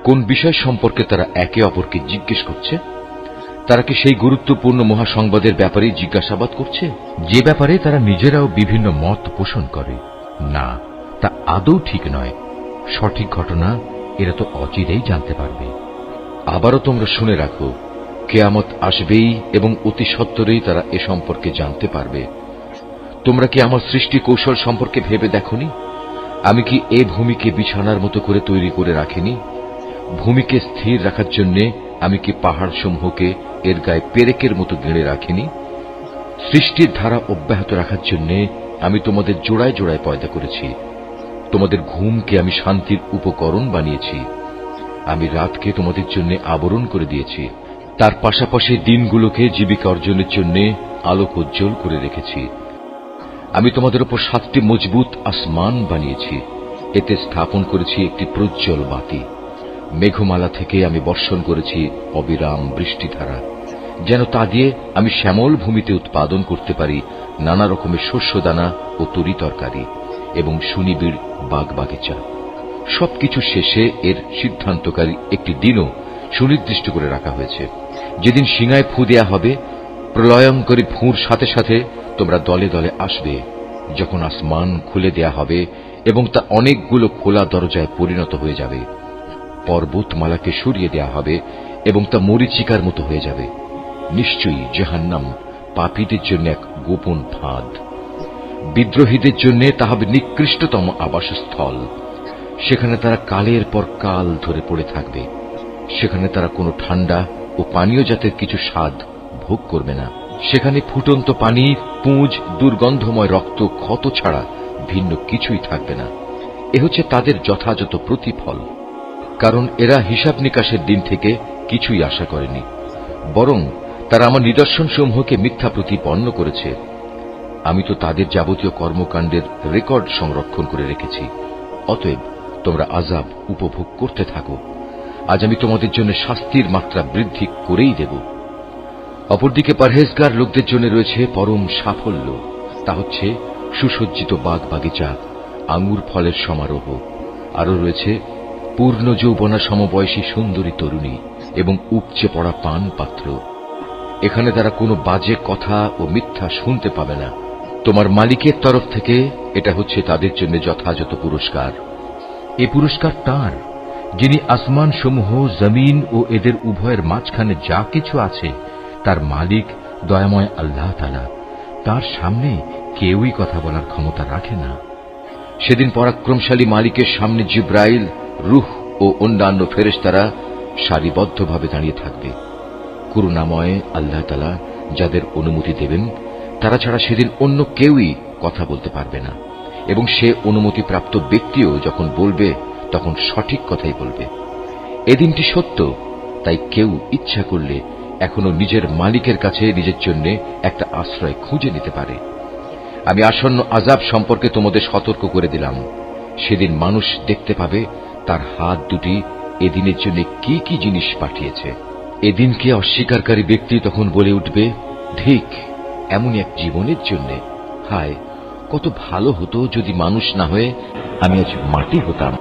কোন বিষয় সম্পর্কে তারা একে অপরকে জিজ্ঞেস করছে? তারা কি সেই গুরুত্বপূর্ণ মহাসংবাদের ব্যাপারেই জিজ্ঞাসাবাদ করছে, যে ব্যাপারে তারা নিজেরাও বিভিন্ন মত পোষণ করে? না, তা আদৌ ঠিক নয়। সঠিক ঘটনা এরা তো অচিরেই জানতে পারবে। আবারও তোমরা শুনে রাখো, কিয়ামত আসবেই এবং অতি সত্বরেই তারা এ সম্পর্কে জানতে পারবে। তোমরা কি আমার সৃষ্টি কৌশল সম্পর্কে ভেবে দেখনি? আমি কি এ ভূমিকে বিছানার মতো করে তৈরি করে রাখিনি? ভূমিকে স্থির রাখার জন্য আমি কি পাহাড় সমূহকে এর গায়ে পেরেকের মতো গেড়ে রাখিনি? সৃষ্টির ধারা অব্যাহত রাখার জন্য আমি তোমাদের জোড়ায় জোড়ায় পয়দা করেছি। তোমাদের ঘুমকে আমি শান্তির উপকরণ বানিয়েছি। আমি রাতকে তোমাদের জন্য আবরণ করে দিয়েছি। তার পাশাপাশি দিনগুলোকে জীবিকা অর্জনের জন্য আলোক উজ্জ্বল করে রেখেছি। আমি তোমাদের উপর 7টি মজবুত আসমান বানিয়েছি। এতে স্থাপন করেছি একটি প্রজ্জ্বল বাতি। মেঘমালা থেকে আমি বর্ষণ করেছি অবিরাম বৃষ্টিধারা, যেন তা দিয়ে আমি শ্যামল ভূমিতে উৎপাদন করতে পারি নানা রকমের শস্যদানা ও তরি তরকারি এবং সুনিবিড় বাগবাগিচা। সবকিছু শেষে এর সিদ্ধান্তকারী একটি দিনও সুনির্দিষ্ট করে রাখা হয়েছে, যেদিন সিংহায় ফু দেয়া হবে। প্রলয়ঙ্করী ফুঁর সাথে সাথে তোমরা দলে দলে আসবে, যখন আসমান খুলে দেয়া হবে এবং তা অনেকগুলো খোলা দরজায় পরিণত হয়ে যাবে। পর্বতমালাকে সরিয়ে দেয়া হবে এবং তা মরীচিকার মতো হয়ে যাবে। নিশ্চয়ই জাহান্নাম পাপীদের জন্য এক গোপন ফাঁদ। বিদ্রোহীদের জন্য তা হবে নিকৃষ্টতম আবাসস্থল। সেখানে তারা কালের পর কাল ধরে পড়ে থাকবে। সেখানে তারা কোনো ঠান্ডা ও পানীয় জাতের কিছু স্বাদ ভোগ করবে না। সেখানে ফুটন্ত পানি, পুঁজ, দুর্গন্ধময় রক্ত, ক্ষত ছাড়া ভিন্ন কিছুই থাকবে না। এ হচ্ছে তাদের যথাযথ প্রতিফল। কারণ এরা হিসাব নিকাশের দিন থেকে কিছুই আশা করেনি, বরং তারা আমার নিদর্শনসমূহকে মিথ্যা প্রতিপন্ন করেছে। আমি তো তাদের যাবতীয় কর্মকাণ্ডের রেকর্ড সংরক্ষণ করে রেখেছি। অতএব তোমরা আযাব উপভোগ করতে থাকো। আজ আমি তোমাদের জন্য শাস্তির মাত্রা বৃদ্ধি করেই দেব। অপরদিকে পরহেজগার লোকদের জন্য রয়েছে পরম সাফল্য। তা হচ্ছে সুসজ্জিত বাগ বাগিচা, আঙুর ফলের সমারোহ। আরো রয়েছে পূর্ণ যৌবনা সমবয়সী সুন্দরী তরুণী এবং উপচে পড়া পান পাত্র। এখানে তারা কোনো বাজে কথা ও মিথ্যা শুনতে পাবে না। তোমার মালিকের তরফ থেকে এটা হচ্ছে তাদের জন্য যথাযথ পুরস্কার। এ পুরস্কার তাঁর, যিনি আসমান সমূহ, জমিন ও এদের উভয়ের মাঝখানে যা কিছু আছে তার মালিক দয়াময় আল্লাহ তাআলা। তার সামনে কেউই কথা বলার ক্ষমতা রাখে না। সেদিন পরাক্রমশালী মালিকের সামনে জিব্রাইল, রূহ ও অন্যান্য ফেরেশতারা সারিবদ্ধভাবে দাঁড়িয়ে থাকবে। করুণাময় আল্লাহ তাআলা যাদের অনুমতি দেবেন, তারা ছাড়া সেদিন অন্য কেউই কথা বলতে পারবে না। এবং সে অনুমতিপ্রাপ্ত ব্যক্তিও যখন বলবে, তখন সঠিক কথাই বলবে। এদিনটি সত্য, তাই কেউ ইচ্ছা করলে এখনো নিজের মালিকের কাছে নিজের জন্য একটা আশ্রয় খুঁজে নিতে পারে। আমি আসন্ন আযাব সম্পর্কে তোমাদের সতর্ক করে দিলাম। সেদিন মানুষ দেখতে পাবে তার হাত দুটি এদিনের জন্য কি কি জিনিস পাঠিয়েছে। এদিনকে অস্বীকারী ব্যক্তি তখন বলে উঠবে, ঠিক এমনই এক জীবনের জন্য। হায়, কত ভালো হতো যদি মানুষ না হয়ে আমি আজ মাটি হতাম।